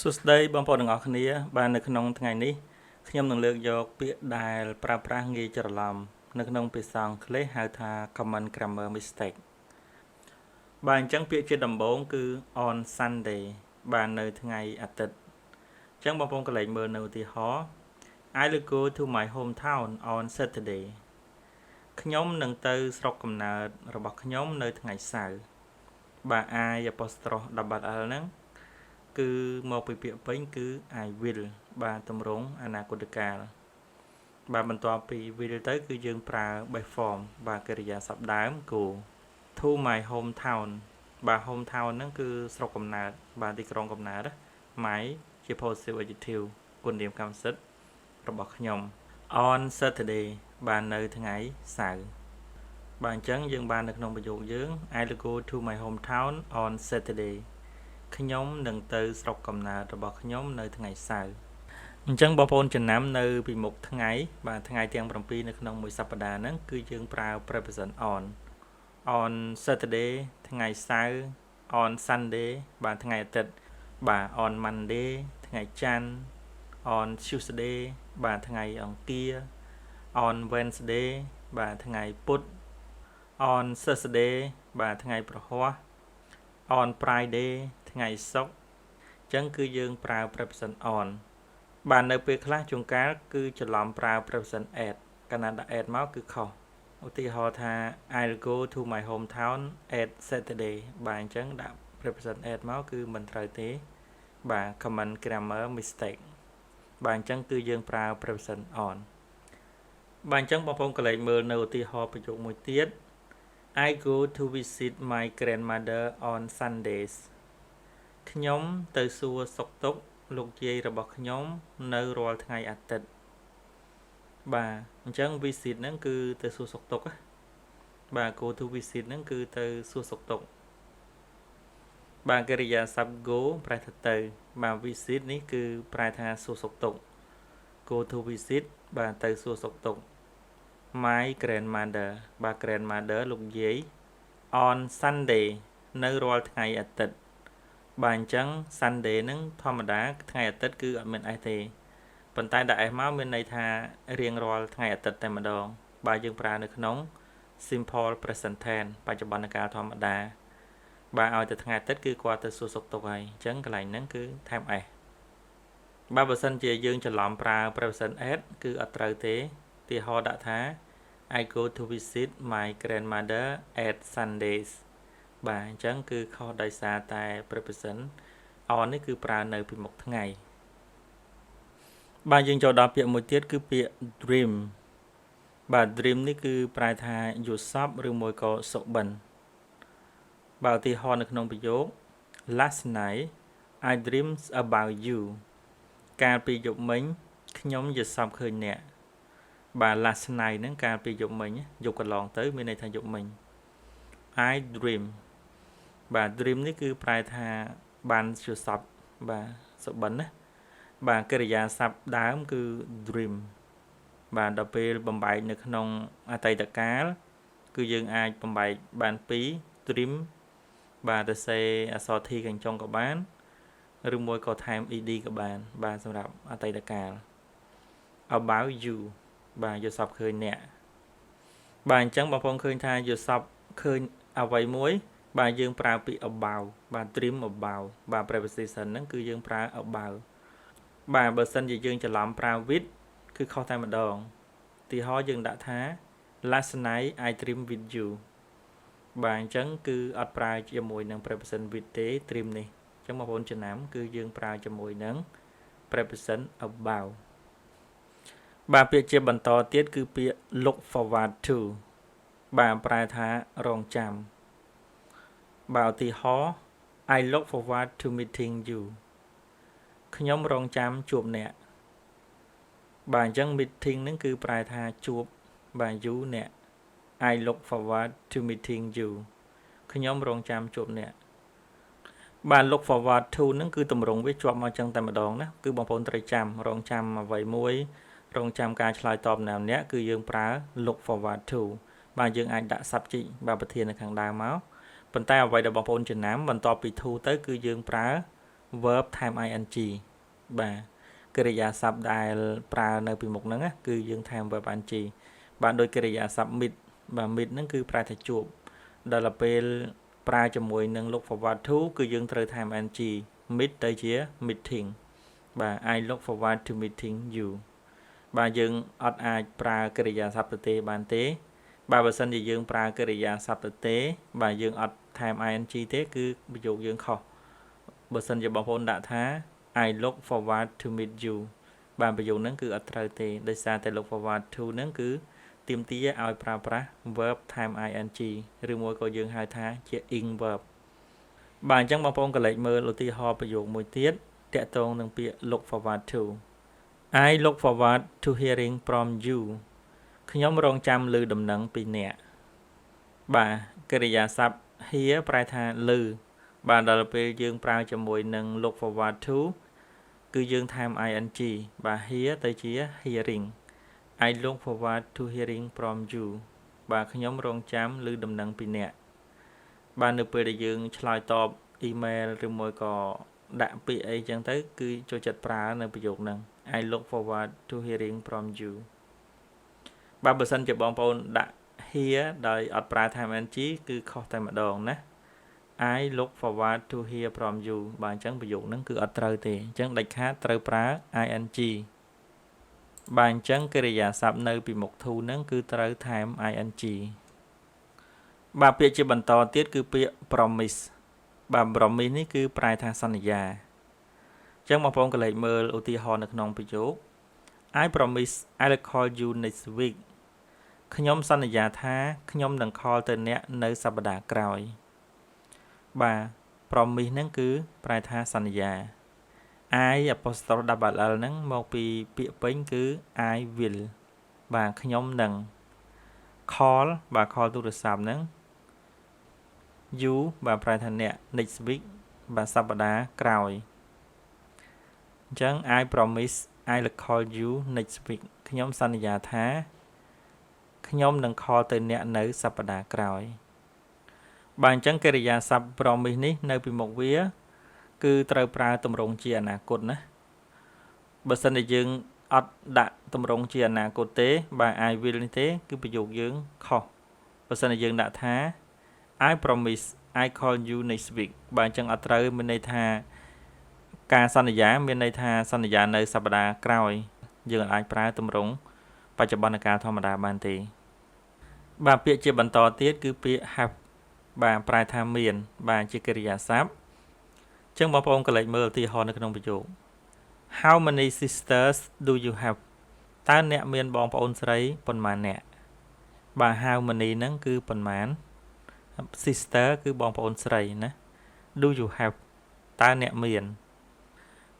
សួស្តីបងប្អូនទាំងអស់គ្នាបាននៅក្នុងថ្ងៃនេះខ្ញុំនឹងលើកយកពាក្យដែលប្រើប្រាស់ងាយច្រឡំនៅក្នុងភាសាអង់គ្លេសហៅថា common grammar mistake បាទអញ្ចឹងពាក្យជាដំបូងគឺ on Sunday បាទនៅថ្ងៃអាទិត្យអញ្ចឹងបងប្អូនកន្លែងមើលនៅឧទាហរណ៍ I will go to my hometown on Saturday ខ្ញុំនឹងទៅស្រុកកំណើតរបស់ខ្ញុំនៅថ្ងៃសៅរ៍បាទ I apostrophe double L ហ្នឹងគឺមកពីពាក្យពេញគឺ I will បាទទម្រង់អនាគតកាលបាទបន្ទាប់ពី will ទៅគឺយើងប្រើ base form បាទកិរិយាសព្ទដើម go to my hometown បាទ hometown ហ្នឹងគឺស្រុកកំណើតបាទទីក្រុងកំណើត my ជា possessive adjective គុណនាមកម្មសិទ្ធិរបស់ខ្ញុំ on Saturday បាទនៅថ្ងៃសៅរ៍បាទអញ្ចឹងយើងបាននៅក្នុងប្រយោគយើង I will go to my hometown on Saturdayខ្ញុំនឹងទៅស្រុកកំណើតរបស់ខ្ញុំនៅថ្ងៃសៅរ៍អញ្ចឹងបងប្អូនចំណាំនៅពីមុខថ្ងៃបាទថ្ងៃទាំង7នៅក្នុងមួយសប្តាហ៍ហ្នឹងគឺយើងប្រើ preposition on Saturday ថ្ងៃសៅរ៍ on Sunday បាទថ្ងៃអាទិត្យបាទ on Monday ថ្ងៃច័ន្ទ on Tuesday បាទថ្ងៃអង្គារ on Wednesday បាទថ្ងៃពុធ on Thursday បាទថ្ងៃព្រហស្បតិ៍ on Friday ថ្ងៃសុក្រអញ្ចឹងគឺយើងប្រើ preposition on បាទនៅពេលខ្លះជួនកាលគឺច្រឡំប្រើ preposition at កាលណាដាក់ at មកគឺខុសឧទាហរណ៍ថា I'll go to my hometown at Saturday បាទអញ្ចឹងដាក់ preposition at មកគឺមិនត្រូវទេបាទ common grammar mistake បាទអញ្ចឹងគឺយើងប្រើ preposition on បាទអញ្ចឹងបងប្អូនកន្លែងមើលនៅឧទាហរណ៍ប្រយោគមួយទៀត I go to visit my grandmother on Sundays ខ្ញុំទៅសួរសុខទុក្ខលោកយាយរបស់ខ្ញុំនៅរាល់ថ្ងៃអាទិត្យបាទអញ្ចឹង visit ហ្នឹងគឺទៅសួរសុខទុក្ខបាទ go to visit ហ្នឹងគឺទៅសួរសុខទុក្ខបាទកិរិយាសព្ទ go ប្រែថាទៅបាទ visit នេះគឺប្រែថាសួរសុខទុក្ខ go to visit បាទទៅសួរសុខទុក្ខ my grandmother បាទ grandmother លោកយាយ on Sunday នៅរាល់ថ្ងៃអាទិត្យបាទអញ្ចឹង Sunday ហ្នឹងធម្មតាថ្ងៃអាទិត្យគឺអត់មាន S ទេប៉ុន្តែដាក់ S មកមានន័យថារៀងរាល់ថ្ងៃអាទិត្យតែម្ដងបាទយើងប្រើនៅក្នុង simple present tense បច្ចុប្បន្នកាលធម្មតាបាទឲ្យតែថ្ងៃអាទិត្យគឺគាត់ទៅសួរសុខទុក្ខហើយអញ្ចឹងកន្លែងហ្នឹងគឺថែម S បាទបើសិនជាយើងច្រឡំប្រើ preposition at គឺអត់ត្រូវទេឧទាហរណ៍ដាក់ថា I go to visit my grandmother at Sundays បាទអញ្ចឹងគឺខុសដោយសារតែ preposition on នេះគឺប្រើនៅពីមុខថ្ងៃបាទយើងចូលដល់ពាក្យមួយទៀតគឺពាក្យ dream បាទ dream នេះគឺប្រែថាយល់សប្តិឬមួយក៏សុបិនបាទឧទាហរណ៍នៅក្នុងប្រយោគ Last night I dreamed about you កាលពីយប់មិញខ្ញុំយល់សប្តិឃើញអ្នកបាទ last night ហ្នឹងកាលពីយប់មិញយប់កន្លងទៅមានន័យថាយប់មិញ I dream បាទ dream នេះគឺប្រែថាបានយល់សប្តិបាទសុបិនណាបាទកិរិយាសព្ទដើមគឺ dream បាទដល់ពេលបំបែកនៅក្នុងអតីតកាលគឺយើងអាចបំបែកបាន2 dream បាទទៅសេអក្សរ t ខាងចុងក៏បានឬមួយក៏ថែម ed ក៏បានបាទសម្រាប់អតីតកាល about you បាទយល់សប្តិឃើញអ្នកបាទអញ្ចឹងបងប្អូនឃើញថាយល់សប្តិឃើញអ្វីមួយបាទយើងប្រើពាក្យ about បាទ dream about បាទ preposition ហ្នឹងគឺយើងប្រើ about បាទបើសិនជាយើងច្រឡំប្រើ with គឺខុសតែម្ដងឧទាហរណ៍យើងដាក់ថា last night I dream with you បាទអញ្ចឹងគឺអត់ប្រើជាមួយនឹង preposition with ទេ dream នេះអញ្ចឹងបងប្អូនចំណាំគឺយើងប្រើជាមួយនឹង preposition about បាទពាក្យជាបន្តទៀតគឺពាក្យ look forward to បាទប្រែថារងចាំបាទឧទាហរណ៍ I look forward to meeting you ខ្ញុំរងចាំជួបអ្នកបាទអញ្ចឹង meeting ហ្នឹងគឺប្រែថាជួបបាទ you អ្នក I look forward to meeting you ខ្ញុំរងចាំជួបអ្នកបាទ look forward to ហ្នឹងគឺទម្រង់វាជាប់មកចឹងតែម្ដងណាគឺបងប្អូនត្រូវចាំរងចាំអ្វីមួយរងចាំការឆ្លើយតបណាម្នាក់គឺយើងប្រើ look forward to បាទយើងអាចដាក់ subject បាទប្រធាននៅខាងដើមមកប៉ុន្តែអ្វីដែលបងប្អូនចំណាំបន្ទាប់ពី to ទៅគឺយើងប្រើ verb time ing បាទកិរិយាសព្ទដែលប្រើនៅពីមុខហ្នឹងគឺយើងថែម verb ing បាទដោយកិរិយាសព្ទ meet បាទ meet ហ្នឹងគឺប្រែថាជួបដល់ពេលប្រើជាមួយនឹង look forward to គឺយើងត្រូវថែម ing meet ទៅជា meeting បាទ I look forward to meeting you បាទយើងអត់អាចប្រើកិរិយាសព្ទទៅទេបានទេបាទបើសិនជាយើងប្រើកិរិយាសព្ទទៅទេបាទយើងអត់ថែម ing ទេគឺប្រយោគយើងខុសបើសិនជាបងប្អូនដាក់ថា I look forward to meet you បាទប្រយោគហ្នឹងគឺអត់ត្រូវទេដោយសារតែ look forward to ហ្នឹងគឺទាមទារឲ្យប្រើប្រាស់ verb time ing ឬមួយក៏យើងហៅថាជា ing verb បាទអញ្ចឹងបងប្អូនកលេចមើលឧទាហរណ៍ប្រយោគមួយទៀតតាក់ទងនឹងពាក្យ look forward to I look forward to hearing from you ខ្ញុំរងចាំឮដំណឹងពីអ្នកបាទកិរិយាសព្ទ hear ប្រែថាឮបាទដល់ពេលយើងប្រើជាមួយនឹង look forward to គឺយើងថែម ing បាទ hear ទៅជា hearing I look forward to hearing from you បាទខ្ញុំរងចាំឮដំណឹងពីអ្នកបាទនៅពេលដែលយើងឆ្លើយតប email ឬមួយក៏ដាក់ពាក្យអីចឹងទៅគឺចូលចិត្តប្រើនៅប្រយោគហ្នឹង I look forward to hearing from you បាទបើសិនជាបងប្អូនដាក់ hear ដោយអត់ប្រើថែម ing គឺខុសតែម្ដងណា I look forward to hear from you បាទអញ្ចឹងប្រយោគហ្នឹងគឺអត់ត្រូវទេអញ្ចឹងដាច់ខាតត្រូវប្រើ ing បាទអញ្ចឹងកិរិយាសព្ទនៅពីមុខ to ហ្នឹងគឺត្រូវថែម ing បាទពាក្យជាបន្តទៀតគឺពាក្យ promise បាទ promise នេះគឺប្រែថាសន្យាអញ្ចឹងបងប្អូនកលេចមើលឧទាហរណ៍នៅក្នុងប្រយោគ I promise I'll call you next week ខ្ញុំសន្យាថាខ្ញុំនឹង call ទៅអ្នកនៅសប្តាហ៍ក្រោយបាទ promise ហ្នឹងគឺប្រែថាសន្យា I apostrophe double L ហ្នឹងមកពីពាក្យពេញគឺ I will បាទខ្ញុំនឹង call បាទ call ទូរស័ព្ទហ្នឹង you បាទប្រែថាអ្នក next week បាទសប្តាហ៍ក្រោយអញ្ចឹង I promise I'll call you next week ខ្ញុំសន្យាថាខ្ញុំនឹង call ទៅអ្នកនៅសប្តាហ៍ក្រោយបាទអញ្ចឹងកិរិយាសព្ទ promise នេះនៅពីមុខវាគឺត្រូវប្រើទម្រង់ជាអនាគតណាបើសិនជាយើងអត់ដាក់ទម្រង់ជាអនាគតទេបាទ I will នេះទេគឺប្រយោគយើងខុសបើសិនជាយើងដាក់ថា I promise I call you next week បាទអញ្ចឹងអត់ត្រូវមានន័យថាការសន្យាមានន័យថាសន្យានៅសប្តាហ៍ក្រោយយើងអាចប្រើទម្រង់បច្ចុប្បន្នកាលធម្មតាបានទេបាទពាក្យជាបន្តទៀតគឺពាក្យ have បាទប្រែថាមានបាទជាកិរិយាសព្ទអញ្ចឹងបងប្អូនកលេចមើលឧទាហរណ៍នៅក្នុងប្រយោគ How many sisters do you have តើអ្នកមានបងប្អូនស្រីប៉ុន្មានអ្នកបាទ How many ហ្នឹងគឺប៉ុន្មាន sister គឺបងប្អូនស្រីណា Do you have តើអ្នកមាន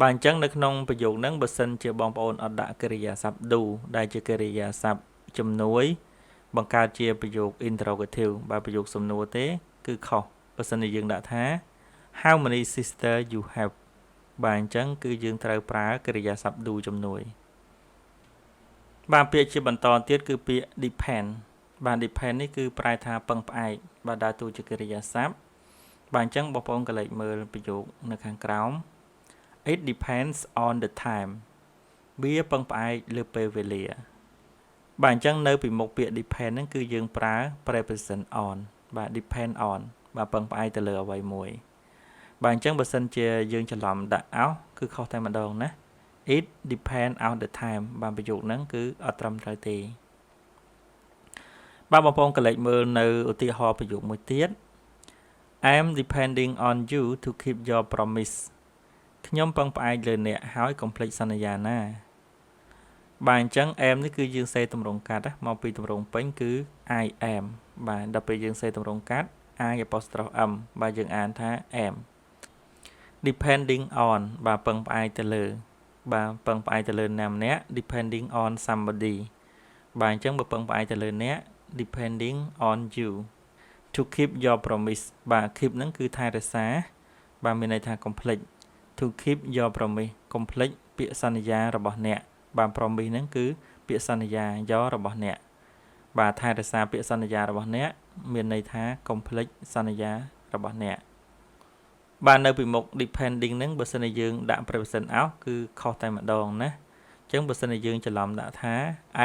បាទអញ្ចឹងនៅក្នុងប្រយោគហ្នឹងបើសិនជាបងប្អូនអត់ដាក់កិរិយាសព្ទ do ដែលជាកិរិយាសព្ទជំនួយបង្កើតជាប្រយោគ interrogative បាទប្រយោគសំណួរទេគឺខុសបើសិនជាយើងដាក់ថា How many sister you have បាទអញ្ចឹងគឺយើងត្រូវប្រើកិរិយាសព្ទ do ជំនួយបាទពាក្យជាបន្តទៀតគឺពាក្យ depend បាទ depend នេះគឺប្រែថាពឹងផ្អែកបាទដើរតួជាកិរិយាសព្ទបាទអញ្ចឹងបងប្អូនកលេចមើលប្រយោគនៅខាងក្រោម It depends on the time វាពឹងផ្អែកលើពេលវេលាបាទអញ្ចឹងនៅពីមុខពាក្យ depend ហ្នឹងគឺយើងប្រើ preposition on បាទ depend on បាទពឹងផ្អែកទៅលើអ្វីមួយបាទអញ្ចឹងបើសិនជាយើងច្រឡំដាក់ out គឺខុសតែម្ដងណា It depend on the time បាទប្រយោគហ្នឹងគឺអត់ត្រឹមត្រូវទេបាទបងប្អូនកលេចមើលនៅឧទាហរណ៍ប្រយោគមួយទៀត I'm depending on you to keep your promise ខ្ញុំពឹងផ្អែកលើអ្នកហើយកុំភ្លេចសន្យាណាបាទអញ្ចឹង am នេះគឺយើងសេទម្រង់កាត់មកពីទម្រង់ពេញគឺ I am បាទដល់ពេលយើងសេទម្រង់កាត់ I apostrophe m បាទយើងអានថា am depending on បាទពឹងផ្អែកទៅលើបាទពឹងផ្អែកទៅលើណាម្នាក់ depending on somebody បាទអញ្ចឹងបើពឹងផ្អែកទៅលើអ្នក depending on you to keep your promise បាទ keep ហ្នឹងគឺថែរក្សាបាទមានន័យថាកុំភ្លេច to keep your promise កុំភ្លេចពាក្យសន្យារបស់អ្នកបាទ promise ហ្នឹងគឺពាក្យសន្យាយករបស់អ្នកបាទថែរក្សាពាក្យសន្យារបស់អ្នកមានន័យថាកុំភ្លេចសន្យារបស់អ្នក បាននៅពីមុខ depending ហ្នឹងបើសិនជាយើងដាក់ preposition out គឺខុសតែម្ដងណាអញ្ចឹងបើសិនជាយើងច្រឡំដាក់ថា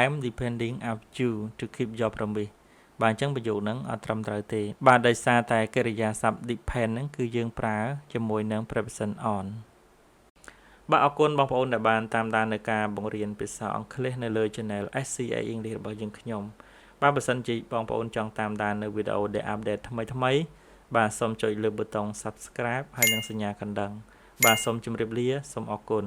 I'm depending on you to keep your promise បាទអញ្ចឹងប្រយោគហ្នឹងអត់ត្រឹមត្រូវទេបាទដោយសារតែកិរិយាសព្ទ depend ហ្នឹងគឺយើងប្រើជាមួយនឹង preposition on បាទអរគុណបងប្អូនដែលបានតាមដាននៅការបង្រៀនភាសាអង់គ្លេសនៅលើ Channel SChEnglish របស់យើងខ្ញុំបាទបើសិនជាបងប្អូនចង់តាមដាននៅវីដេអូដែលអាប់ដេតថ្មីបាទសូមចុចលើប៊ូតុង Subscribe ហើយនិងសញ្ញាកណ្ដឹងបាទសូមជម្រាបលាសូមអរគុណ